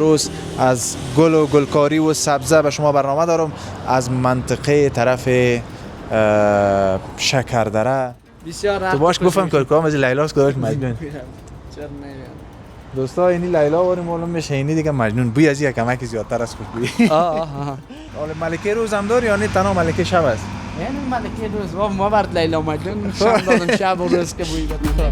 امروز از گل و گلکاری و سبزه به شما برنامه دارم از منطقه طرف شکردره. بسیار تو باش گفتم کارکام از لیلاست کداش مجنون. چرا نمیام دوستا اینی لیلا واری معلوم میشه اینی دیگه مجنون بوی از یک کمکی زیادتر از خوشبویی. حالا ملکه روزم داری یا نه تنها ملکه شب است؟ یعنی ملکه روز ما برد لیلا مجنون نشان دادم شب و روز که بوی بدم.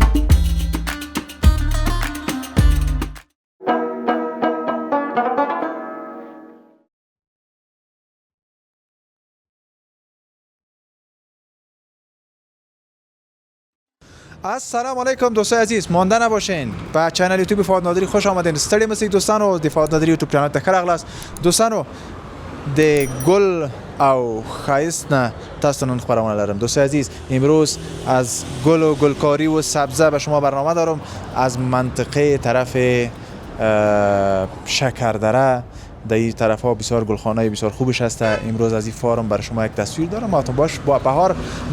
السلام علیکم دوستای عزیز، مانده نباشین. به چینل یوتیوب فواد نادری خوش آمدین. استړي مسئ دوستانو، د فواد نادری یوتیوب چینل ته ښه راغلاست. دوستانو د گل او ښایست نه تاسو نن خبرونه لرم. دوستای عزیز، امروز از گل و گلکاری و سبزه به شما برنامه دارم از منطقه طرف شکردره. در این طرف ها بسیار گلخانه بسیار خوبش هست. امروز از این فارم برای شما یک تصویر دارم. آتون باش با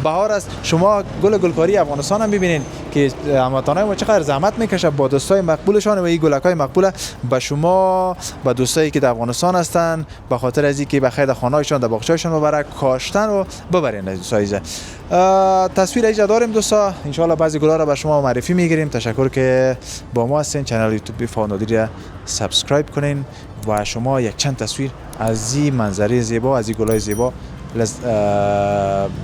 بهار است. شما گل گلکاری افغانستان هم ببینین که هموطنای ما چقدر زحمت میکشه با دوستای مقبولشان و این گلکای مقبوله به شما، به دوستایی که در افغانستان هستن، به خاطر از اینکه به خیر خانه‌هایشان در باغچه‌هایشان ببره کاشتن و ببرین. دوستای تصویر ایجا داریم دوستا. ان شاء الله بعضی گلا را به شما معرفی میگیریم. تشکر که با ما هستین. کانال یوتیوب فواد نادری را سابسکرایب کنین و شما یک چند تصویر از این منظره زیبا، از این گلای زیبا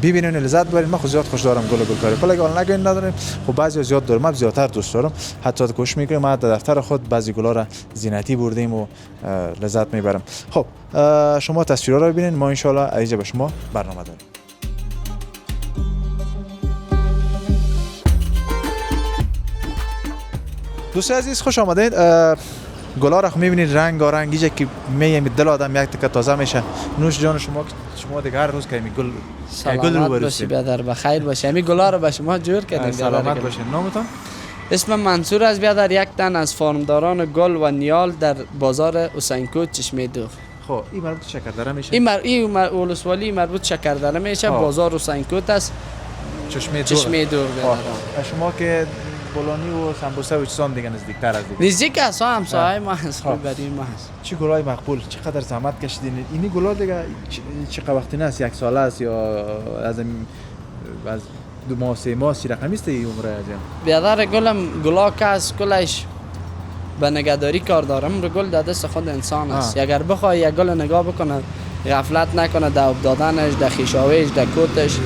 ببینین، لذت ببرین. من خود زیاد خوش دارم گل و گلکاری. کلا گل نگین ندارم، خب بعضی زیاد دارم، من زیادتر دوست دارم. حتی کوشش میکنم ما در دفتر خود بعضی گلا را زینتی بردیم و لذت میبرم. خب شما تصویرها رو ببینین، ما ان شاء الله ایجا به شما برنامه داریم. دوستان عزیز خوش آمدید. گلا را میبینید رنگارنگ اینجا که مییم دل آدم یک تکه تازه میشه. نوش جان شما دیگه هر روز که می گل سلامت باشی بیادر، بخیر باشی. همین گلا رو به شما جور کردیم. سلامت باشین. نامتون؟ اسمم منصور است بیادر. یک تن از فارمداران گل و نیال در بازار حسین کوت چشمه دو. خب این مربوط شکردره میشه؟ این ولسوالی مربوط شکردره میشه. بازار حسین کوت است. چشمه دو بیادر. شما که بولانی و سمبوسه و چیزام دیگه نزدیکتر از دیگه. نزدیک است، همسایه ما هست. برای ما هست. چه گلای مقبول، چقدر زحمت کشیدین. اینی گلا دیگه چقدر وقتی نه است؟ یک ساله است یا از 2 ماه 3 ماه چی رقمی است این عمره از بیادر گلا که از کلش به نگهداری کار دارم. رو گل در دست خود انسان است. اگر بخوای یک گل نگاه بکنه، غفلت نکنه در آب دادنش، در خیشاویش، در کوتش،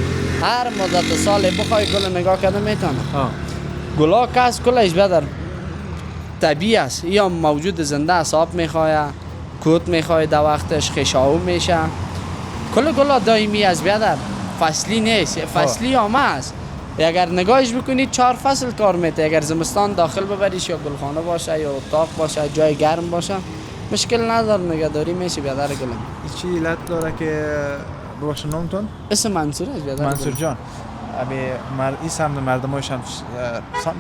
هر مدت سال بخوای گل نگاه کنه میتونه. گلا که از کلش بیادر طبیعی است. یا موجود زنده است. آب میخواه، کوت میخواه، در وقتش خیشاو میشه. کل گلا دائمی است بیادر، فصلی نیست. فصلی آمه است. اگر نگاهش بکنید 4 فصل کار میته. اگر زمستان داخل ببریش یا گلخانه باشه یا اتاق باشه، جای گرم باشه، مشکل نداره، نگهداری میشه بیادر. گلم چی علت داره که ببخش نامتون؟ اسم منصور است بیادر. منصور جان، این سمت مردمایش هم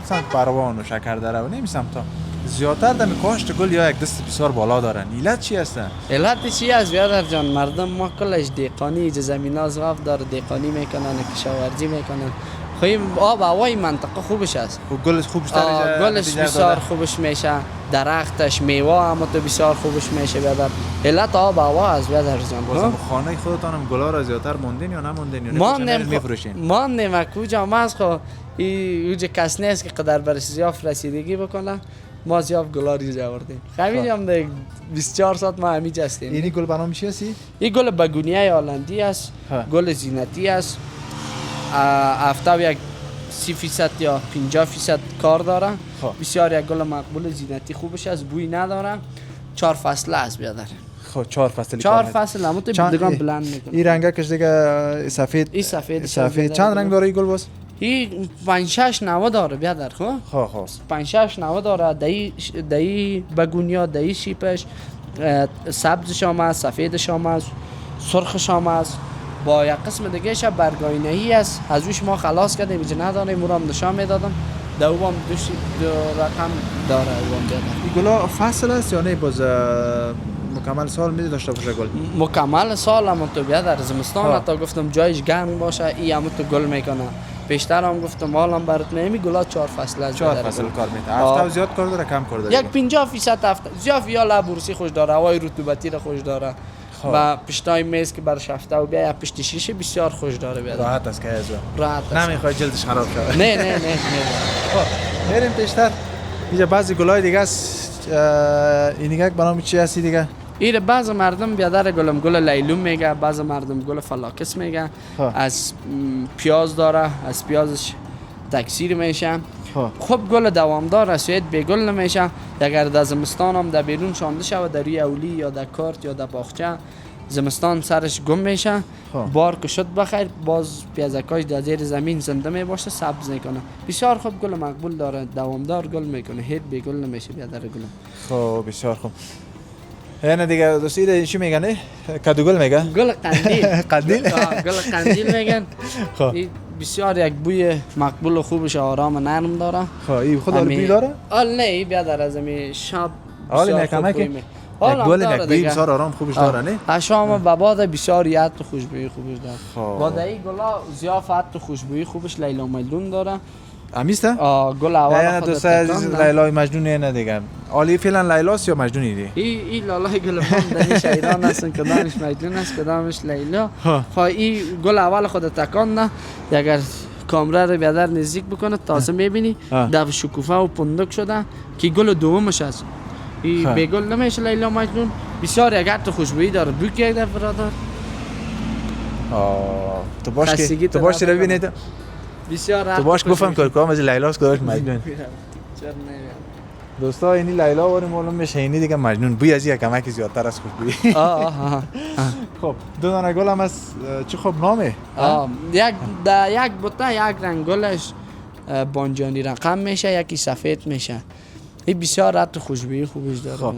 سمت پروان و شکردره و نمی سمت ها زیادتر دم کاشت گل یا یک دست بسیار بالا دارن. علت چی هستن؟ علت چی است بیادر جان؟ مردم ما کلش دیقانی زمین ها زغاف داره، دیقانی میکنن، کشاورزی میکنن. خیلی آب هوای منطقه خوبش است. و گلش خوبش داره. گلش بسیار خوبش میشه. درختش میوه هم تو بسیار خوبش میشه بیادر. علت آب هوا است بیادر جان. بازم خانه خودتان هم گلا را زیادتر موندین یا نموندین یا میفروشین؟ ما نیم کجا ماست خو اوج کس نیست که قدر بر زیاف رسیدگی بکنه. ما زیاف گلا ریز آوردیم. همین هم دیگه 24 ساعت ما همینجا هستیم. اینی گل برام چی هستی؟ این گل بگونیای هلندی است. گل زینتی است. هفته یک 30% یا 50% کار داره. بسیار یک گل مقبول زینتی خوبش است. بوی نداره. 4 فصل است بیادر. خب 4 فصل. 4 فصل همون تو بدگان بلند میکنه. این رنگش دیگه سفید. این سفید. چند رنگ داره این گل باز؟ این 5-6 نوع داره بیادر. خب 5-6 نوع داره. دایی بگونیا، دایی شیپش، سبزش هم است، سفیدش هم است، سرخش هم است. با یک قسم دیگه ش برگاینه‌ای است. از روش ما خلاص کردیم، اینجا نداریم. مرام نشان میدادم. دوام دو رقم داره. این گلا فصل است یا نه باز مکمل سال میده داشته باشه گل؟ مکمل سال هم تو بیادر. زمستان تا گفتم جایش گرم باشه، این هم تو گل میکنه. پیشتر هم گفتم حالا برات میگم گلا 4 فصل است. 4 فصل کار میکنه. هفته زیاد کار داره کم کار داره؟ یک 50% هفته زیاد یا لبورسی خوش داره، هوای رطوبتی را خوش داره. و پشتای میز که برش هفته و بیا پشت شیشه بسیار خوش داره بیاد. راحت است که از راحت است. نمیخواد جلدش خراب شه. نه. خب بریم پیشتر. اینجا بعضی گلای دیگه است. این دیگه برنامه چی هستی دیگه؟ این بعض مردم بیادر گل لیلوم میگه، بعض مردم گل فلاکس میگه. از پیاز داره، از پیازش تکثیر میشه. خب گل دوامدار است، به گل نمیشه. اگر در زمستان هم در بیرون شانده شود در روی اولی یا در کارت یا در باغچه، زمستان سرش گم میشه. بار که شد بخیر باز پیازکاش در زیر زمین زنده می باشه، سبز میکنه. بسیار خوب گل مقبول داره، دوامدار گل میکنه، هیچ به گل نمیشه بیادر گل. خب بسیار خوب. نه دیگه دوستی چی میگن؟ کدوگل میگن؟ گل قندیل. قندیل؟ گل قندیل میگن. خب بسیار یک بوی مقبول و خوبش آرام و نرم داره. خب این خود بوی داره؟ نه بیادر از می شب حالی نکنه که گل یک بوی بسیار آرام خوبش داره نه؟ شام و بعد بسیار یاد و خوشبویی خوبش داره. بعد این گلا ضیافت و خوشبویی خوبش لیلا و مجنون داره. امیسته؟ گل اول خودت عزیز لیلا مجنون نه دیگه. عالی فعلا لیلاست یا مجنونی دی؟ این لالا گل دانش ایران هستن که دانش مجنون است که دانش لیلا. خب این گل اول خودت تکان نه. اگر کامرا رو بیادر نزدیک بکنه تازه میبینی در شکوفه و پندک شده که گل دومش است. این به گل نمیشه لیلا مجنون. بسیار یک عطر خوشبویی داره. بو که یک دفعه برادر. تو باش رو ببینید. بسیار تو باش گفتم کارکام از لیلاست کداش مجنون. دوستا اینی لیلا واری معلوم میشه اینی دیگه مجنون. بوی از یک کمکی زیادتر از خوشبویی. خب دو دانه گل هم از چه خوب نامه؟ یک بوته یک رنگ گلش بانجانی رقم میشه، یکی سفید میشه. این بسیار عطر خوشبویی خوبش داره. خب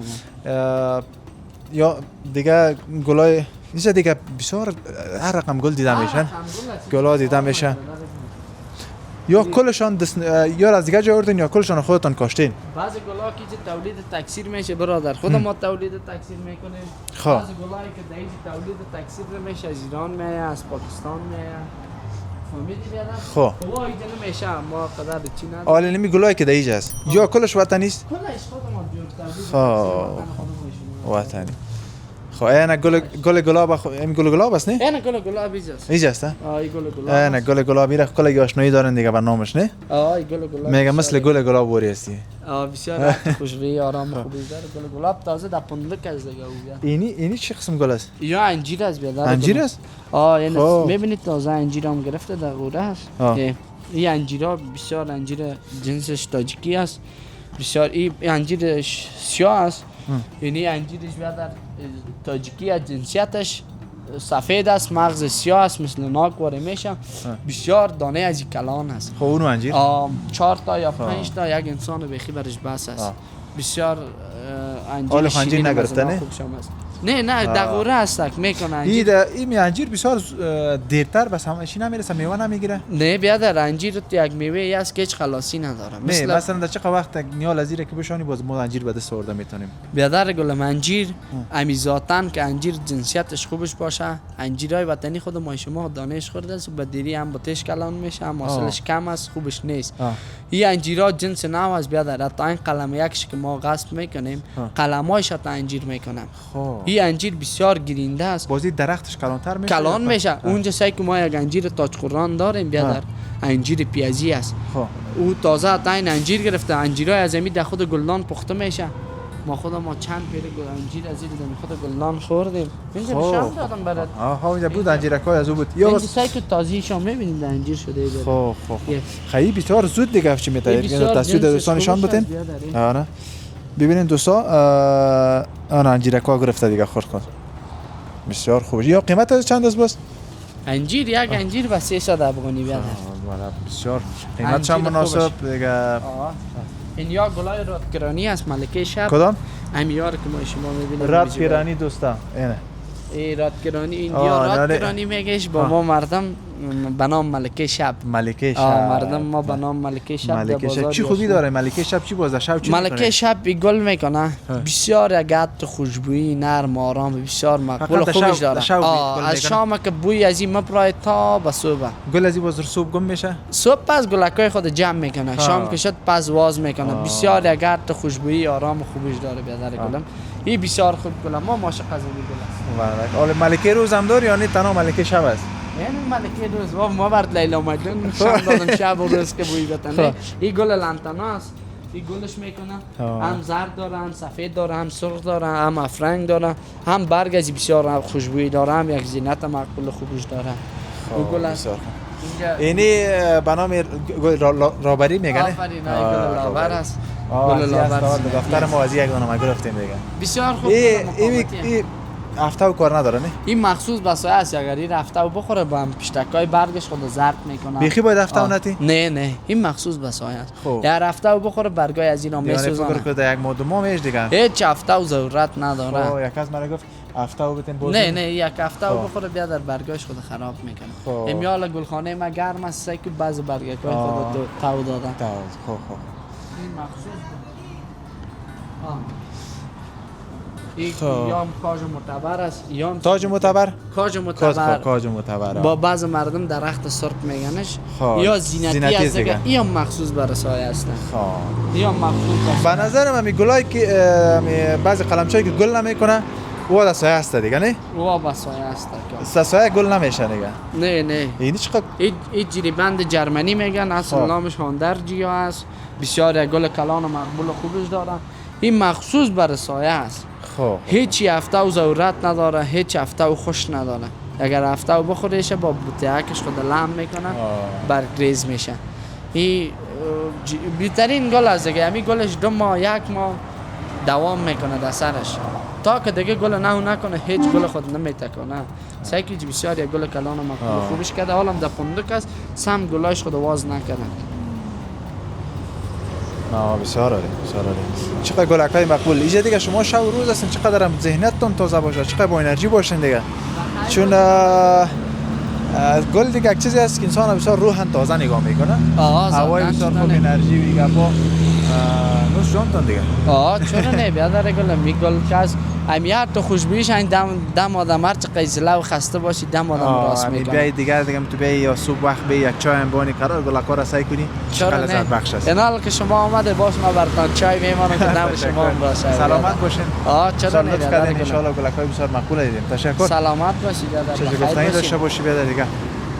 یا دیگه گلای اینجا دیگه بسیار هر رقم گل دیده میشن. گلا دیده میشن. یا کلشان یا از دیگه جای آوردین یا کلشان خودتان کاشتین؟ بعضی گلا که تولید تکثیر میشه برادر خود ما تولید تکثیر میکنیم. بعضی گلایی که دیگه تولید تکثیر میشه از ایران میاد، از پاکستان میاد. فهمیدی بیادر؟ خب وای دل میشه ما قدر چی نداره. حالا نمی گلایی که دیگه است یا کلش وطنی است؟ کلش خود ما جور تولید وطنی. خب اینا گل گلاب این گل گلاب است نه؟ اینا گل گلاب است. ایجا است؟ این گل گلاب. اینا گل گلاب میره کلی آشنایی دارن دیگه برنامه‌اش نه؟ این گل گلاب. میگم مثل گل گلاب وری هستی. بسیار خوشبویی آرام خوبی داره گل گلاب تازه در پندک از دیگه اویا. اینی چه قسم گل است؟ یا انجیر است بیادر. انجیر است؟ این میبینید تازه انجیر هم گرفته در غوره است. این انجیرا بسیار انجیر جنسش تاجیکی است. بسیار این انجیرش سیاه است. یعنی انجیرش بیادر تاجیکی است، جنسیتش سفید است، مغز سیاه است، مثل ناک واره میشه. بسیار دانه از کلان است. خب اونو انجیر 4 تا یا 5 تا یک انسان بخی برش بس است. بسیار انجیر نگرفته نه؟ نه دغوره است میکنه انجیر. این انجیر بسیار دیرتر بس همشی نمیرسه میوه نمیگیره. نه بیادر انجیر تو یک میوه است که هیچ خلاصی نداره. مثلا در چه وقت نیال از که بشانی باز ما انجیر به دست آورده میتونیم. بیادر گلم انجیر امیزاتن که انجیر جنسیتش خوبش باشه. انجیرای وطنی خود ما شما دانش خورده است و بدیری هم باتش کلان میشه، حاصلش کم است، خوبش نیست. این انجیرا جنس نو است بیادر. تا این قلم یکش که ما غصب میکنیم قلمایش تا انجیر میکنم. این انجیر بسیار گرینده است. بازی درختش کلانتر میشه. کلان میشه. اونجا سعی که ما یک انجیر تاج قرآن داریم بیادر. انجیر پیازی است. او تازه تا این انجیر گرفته. انجیرای از زمین در خود گلدان پخته میشه. ما چند پیر انجیر از این خود گلدان خوردیم. اینجا نشان دادم برات. اینجا بود انجیرکای از او بود. یا اینجا سعی که تازه شما میبینید انجیر شده بیادر. خیلی بسیار زود دیگه چی میتاید. تصویر دوستان نشان بدین. آره. ببینید دوستا آن انجیرکا گرفته دیگه خورد کن. بسیار خوب. یا قیمت چند است بس؟ انجیر یک انجیر به 300 افغانی بیادر. بسیار قیمتش هم مناسب دیگه. این یا گلای رادگرانی است ملکه شب. کدام؟ امیار که ما شما میبینید. رادگرانی دوستا. اینه. رادگرانی این یا رادگرانی میگهش با ما مردم به نام ملکه شب. ملکه شب. مردم ما به نام ملکه شب. ملکه شب چی خوبی داره ملکه شب؟ چی باز شب چی ملکه شب گل میکنه، بسیار یک عطر خوشبویی نرم آرام بسیار مقبول و خوبش داره. از شام که بوی از این مپرای تا به صبح. گل از این باز صبح گم میشه؟ صبح پس گلکای خود جمع میکنه، شام که شد پس واز میکنه. بسیار یک عطر خوشبویی آرام و خوبش داره بیادر گلم. این بسیار خوب گلم، ما عاشق از این گل است. حالا ملکه روز هم داری یا نه تنها ملکه شب است؟ یعنی ملکه روز ما برد لیلا مجنون شام دادم شب و روز که بوی بتنه. این گل لانتانا است. این گلش میکنه، هم زرد داره، هم سفید داره، هم سرخ داره، هم افرنگ داره، هم برگ از بسیار خوشبویی داره، هم یک زینت مقبول خوبش داره. او گل است. اینی به نام رابری میگن؟ آفرین، گل لاور است. گل لاور دفتر ما از یک دانه گرفتیم دیگه. بسیار خوب. این هفته و کار نداره نه؟ این مخصوص به سایه است. اگر این هفته و بخوره با هم پشتکای برگش خود زرد میکنه. بیخی باید هفته و نتی؟ نه این مخصوص به سایه است. یا هفته و بخوره برگای از اینا میسوزانه. فکر کنم یک ماه دو ماه میش دیگه. هیچ هفته و ضرورت نداره. یک از مرا گفت هفته و بتین باز. نه یک هفته و بخوره بیا در برگاش خود خراب میکنه. امیال گلخانه ما گرم است، سعی که بعضی برگای خود تو دادن. خب این مخصوص یام کاج معتبر است. تاج معتبر؟ کاج معتبر. با بعض مردم درخت سرخ میگنش یا زینتی است دیگه. این مخصوص برای سایه است. یا مخصوص. به نظر من گلای که بعضی قلمچایی که گل نمیکنه او در سایه است دیگه نه؟ او با سایه است. سایه گل نمیشه دیگه. نه. این چقدر؟ این جریبند جرمنی میگن، اصل نامش هاندرجیا است. بسیار گل کلان و مقبول و خوبش داره. این مخصوص برای سایه است. هیچ هفته و ضرورت نداره، هیچ هفته و خوش نداره. اگر هفته و بخوریشه با بوتهکش خود لم میکنه برگریز میشه. این بهترین گل است دیگه. همین گلش 2 ماه 1 ماه دوام میکنه در سرش تا که دیگه گل نکنه هیچ گل خود نمیتکنه. سعی که بسیار یک گل کلان و مقبول خوبش کرده. حالا در پندک است سم گلاش خود واز نکنه. بسیار عالی. چقدر گلکای مقبول. اینجا دیگه شما شب و روز هستین، چقدر هم ذهنیتتون تازه باشه، چقدر با انرژی باشین دیگه. چون گل دیگه یک چیزی است که انسان بسیار روحاً تازه نگاه میکنه. هوای بسیار خوب، انرژی میگه با نوش جانتون دیگه. چرا نه بیادر گل میگل که از امیت تو خوشبویش این دم آدم هر چقدر زله و خسته باشی دم آدم راست میکنه. بیای دیگه تو بیای یا صبح وقت بیای یک چای هم بانی قرار گلکا را سعی کنی. چرا نه؟ بخش است. اینال که شما آمده باش ما براتون چای میمانم که دم شما هم باشه. سلامت باشین. چرا نه بیادر ان شاء الله گلکای بسیار مقبول دیدیم. تشکر. سلامت باشی بیادر. چه گفتنی داشته باشی بیادر دیگه.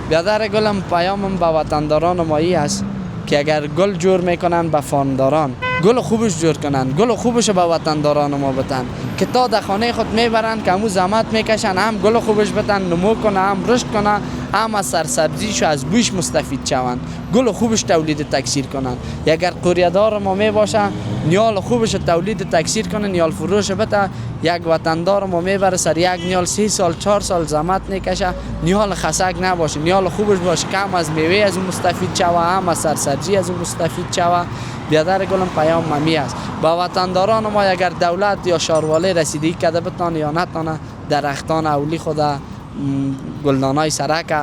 بیادر گلم پیامم به وطنداران مایی است که اگر گل جور میکنن به فانداران، گل خوبش جور کنن، گل خوبش به وطنداران ما بتن که تا در خانه خود میبرن که همو زحمت میکشن، هم گل خوبش بتن نمو کنه، هم رشد کنه، هم از سرسبزیش و از بویش مستفید شون، گل خوبش تولید تکثیر کنن. اگر قوریدار ما میباشه نیال خوبش تولید تکثیر کنه، نیال فروش بته، یک وطندار ما میبره سر یک نیال 3 سال 4 سال زحمت میکشه، نیال خسک نباشه، نیال خوبش باشه که هم از میوه از اون مستفید شوه، هم از سرسبزی از اون مستفید شوه. بیادر گلم پیام ممی است با وطنداران ما اگر دولت یا شارواله رسیدگی کرده بتانه یا نتانه درختان اولی خود گلدانای سرک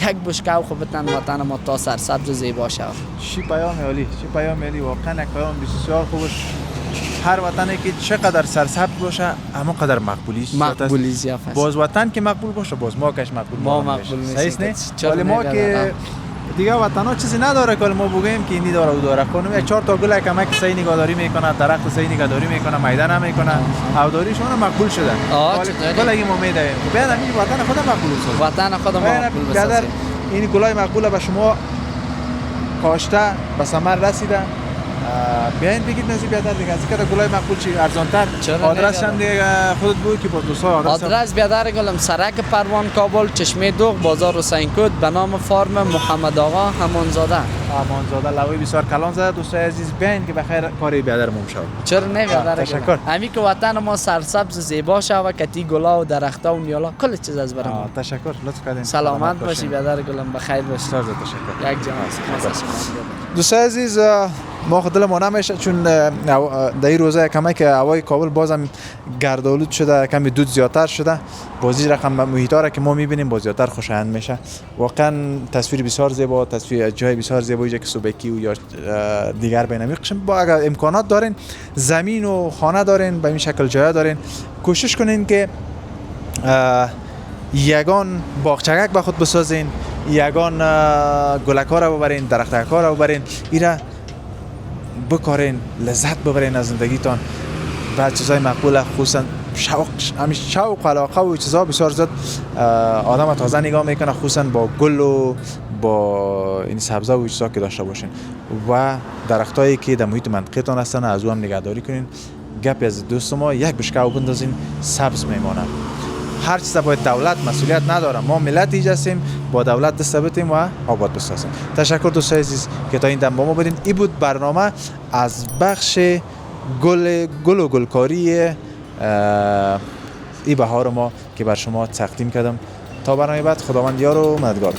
یک بشکه خود بتن وطن ما تا سرسبز و زیبا شود. چی پیام عالی، چی پیام عالی، واقعا یک پیام بسیار خوبش. هر وطنی که چقدر سرسبز باشه اما قدر مقبولی زیافت. باز وطن که مقبول باشه باز ما کش مقبول ما مقبول نیست. ولی ما که دیگه وطن‌ها چیزی نداره که ما بگیم که اینی داره او داره. خانم 4 تا گل کمک صحیح نگهداری میکنه، درخت صحیح نگهداری میکنه، میدان هم میکنه، هواداریشون مقبول شده. ولی اگه ما میدیم بعد همین وطن خود مقبول است. وطن خود مقبول است. این گلای مقبول به شما کاشته به ثمر رسیده. بیاین بگید نزدیک بیادر دیگه از اینکه گلای مقبول چی ارزان‌تر. آدرس هم دیگه خودت بگو که با دوستان آدرس بیادر گلم سرک پروان کابل چشمه دوغ بازار حسین کود به نام فارم محمد آقا همانزاده. لوی بسیار کلان زده. دوستای عزیز بیاین که بخیر کاری بیادر مم شود. چرا نه بیادر تشکر. همین که وطن ما سرسبز زیبا شود کتی گلا و درختا و نیالا کل چیز از برام. تشکر لطف کردین. سلامت باشی بیادر گلم بخیر باشی. تشکر. یک جان است. دوستای عزیز ما خود دلمون نمیشه چون در این روزه کمی که هوای کابل بازم گردآلود شده، کمی دود زیادتر شده، بازی رقم محیطا را که ما میبینیم باز زیادتر خوشایند میشه. واقعا تصویر بسیار زیبا، تصویر جای بسیار زیبایی که سوبکی و یا دیگر بین قشم. با اگر امکانات دارین، زمین و خانه دارین، به این شکل جای دارین، کوشش کنین که یگان باغچه‌ک به خود بسازین، یگان گلک‌ها را ببرین، درختک‌ها را ببرین، ایرا بکارین، لذت ببرین از زندگیتان. بعد چیزای مقبول، خصوصا شوق و علاقه و چیزا بسیار زیاد آدم تازه نگاه میکنه، خصوصا با گل و با این سبزه و چیزا که داشته باشین و درختایی که در محیط منطقه‌تان هستن از او هم نگهداری کنین. گپی از دوست ما یک بشکاو بندازین، سبز میمونه. هر چیز باید دولت مسئولیت نداره، ما ملت ایج هستیم، با دولت دست بتیم و آباد بسازیم. تشکر دوستای عزیز که تا این دم با ما بودین. این بود برنامه از بخش گل و گلکاری ای بهار ما که بر شما تقدیم کردم. تا برنامه بعد، خداوند یار و مددگار.